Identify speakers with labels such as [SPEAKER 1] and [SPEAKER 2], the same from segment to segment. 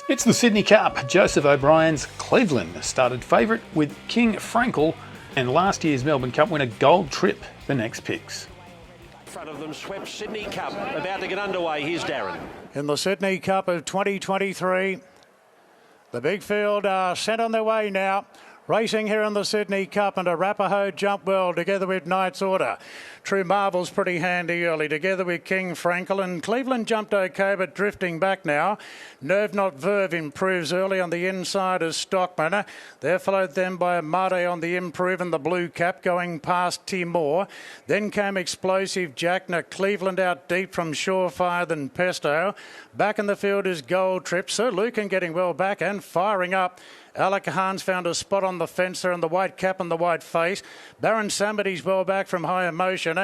[SPEAKER 1] It's the Sydney Cup. Joseph O'Brien's Cleveland started favourite with King Frankel and last year's Melbourne Cup winner Gold Trip the next picks.
[SPEAKER 2] In front of them swept Sydney Cup, about to get underway. Here's Darren.
[SPEAKER 3] In the Sydney Cup of 2023, the big field are sent on their way now. Racing here in the Sydney Cup, and Arapaho jump well together with Knight's Order. True Marvel's pretty handy early together with King Frankel, and Cleveland jumped okay but drifting back now. Nerve Not Verve improves early on the inside as Stockman. They're followed then by Mate on the improve and the blue cap going past Timour. Then came Explosive Jack. Now Cleveland out deep from Surefire than Pesto. Back in the field is Gold Trip. Sir Lucan getting well back and firing up. Alakahan's found a spot on the fence there in the white cap and the white face. Baron Samadi's well back from High Emotion.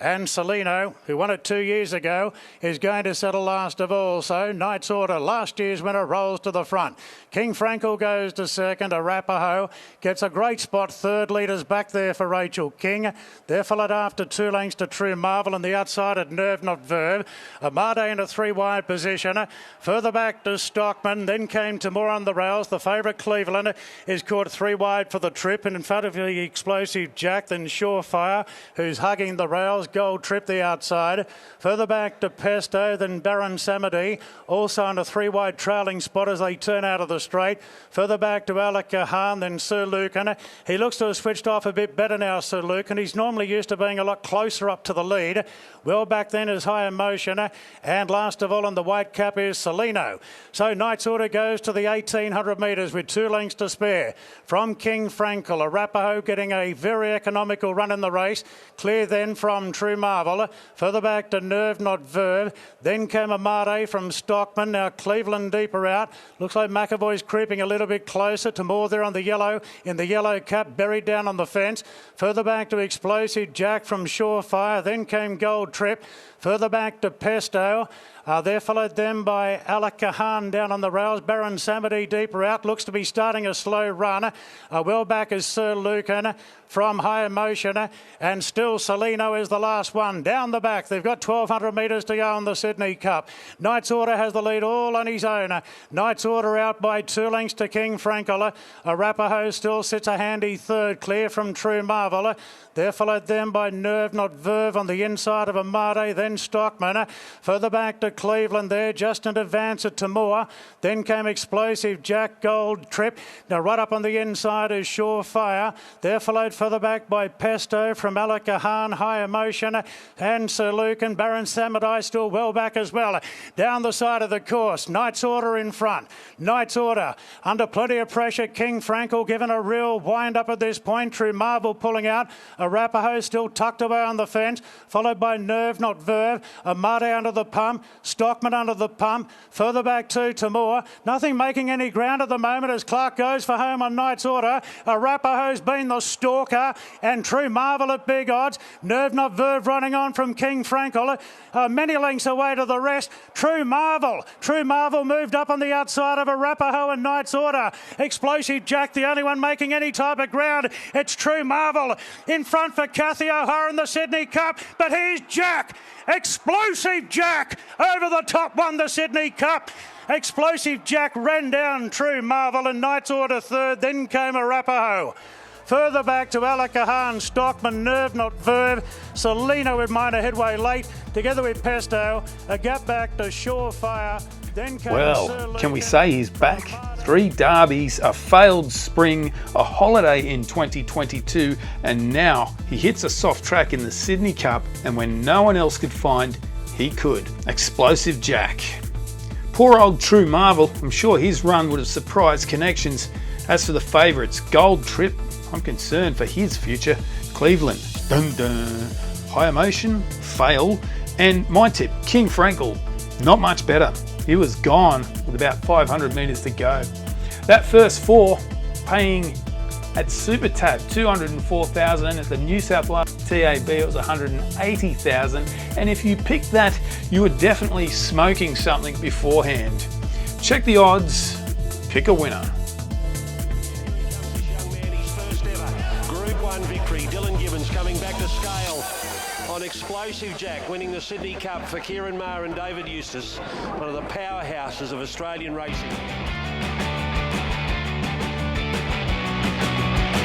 [SPEAKER 3] And Celino, who won it 2 years ago, is going to settle last of all. So Knight's Order, last year's winner, rolls to the front. King Frankel goes to second. Arapaho gets a great spot. Third leader's back there for Rachel King. They're followed after 2 lengths to True Marvel and the outside at Nerve Not Verve. Amade in a 3-wide position. Further back to Stockman. Then came Timour on the rails. The favourite Cleveland is caught 3 wide for the trip, and in front of the Explosive Jack, then Surefire, who's hugging the rails. Gold Trip the outside. Further back to Pesto, then Baron Samadi, also on a 3-wide trailing spot as they turn out of the straight. Further back to Alakahan, then Sir Lucan. He looks to have switched off a bit better now, Sir Lucan. He's normally used to being a lot closer up to the lead. Well back then is High Emotion, and last of all in the white cap is Celino. So Knight's Order goes to the 1800 metres with 2 lengths to spare. From King Frankel, Arapaho getting a very economical run in the race. Clear then from True Marvel. Further back to Nerve Not Verve. Then came Amade from Stockman. Now Cleveland deeper out. Looks like McAvoy's creeping a little bit closer. Timour there on the yellow, in the yellow cap, buried down on the fence. Further back to Explosive Jack from Surefire. Then came Gold Trip. Further back to Pesto. They're followed then by Alakahan down on the rails. Baron Samadi deeper out. Looks to be starting a slow run. Well back is Sir Lucan from High Emotion. And still Celino is the last one. Down the back, they've got 1,200 metres to go on the Sydney Cup. Knight's Order has the lead all on his own. Knight's Order out by 2 lengths to King Frankel. Arapaho still sits a handy third, clear from True Marvel. They're followed then by Nerve Not Verve on the inside of Amade, then Stockman. Further back to Cleveland there, just in advance at Timour. Then came Explosive Jack, Gold Trip. Now right up on the inside is Surefire. They're followed further back by Pesto from Alakahan, High Emotion, and Sir Lucan. Baron Samadi still well back as well. Down the side of the course, Knight's Order in front. Knight's Order under plenty of pressure. King Frankel given a real wind up at this point. True Marvel pulling out. Arapaho still tucked away on the fence, followed by Nerve Not Verve. Amade under the pump. Stockman under the pump. Further back to Timour. Nothing making any ground at the moment as Clark goes for home on Knight's Order. Arapaho's been the stalker, and True Marvel at big odds. Nerve Not Verve running on from King Frankel. Many lengths away to the rest. True Marvel. True Marvel moved up on the outside of Arapaho and Knight's Order. Explosive Jack, the only one making any type of ground. It's True Marvel in front for Kathy O'Hara in the Sydney Cup. But here's Jack. Explosive Jack over the top, won the Sydney Cup. Explosive Jack ran down True Marvel and Knight's Order third. Then came Arapaho. Further back to Alakahan, Stockman, Nerve Not Verve. Celino with minor headway late, together with Pesto. A gap back to Surefire. Then came
[SPEAKER 1] Well, can we say he's back? 3 derbies, a failed spring, a holiday in 2022, and now he hits a soft track in the Sydney Cup, and when no one else could find, he could. Explosive Jack. Poor old True Marvel, I'm sure his run would have surprised connections. As for the favourites, Gold Trip, I'm concerned for his future. Cleveland, dun dun. High Emotion, fail. And my tip, King Frankel, not much better. He was gone with about 500 metres to go. That first 4 paying at Super Tab 204,000, and at the New South Wales TAB it was 180,000. And if you picked that, you were definitely smoking something beforehand. Check the odds, pick a winner.
[SPEAKER 2] Group 1 victory. Dylan Gibbons coming back to scale on Explosive Jack, winning the Sydney Cup for Kieran Maher and David Eustace. One of the powerhouse classes of Australian racing.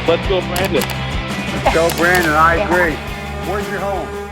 [SPEAKER 4] Let's go, Brandon.
[SPEAKER 5] Go, Brandon. I agree. Where's your home?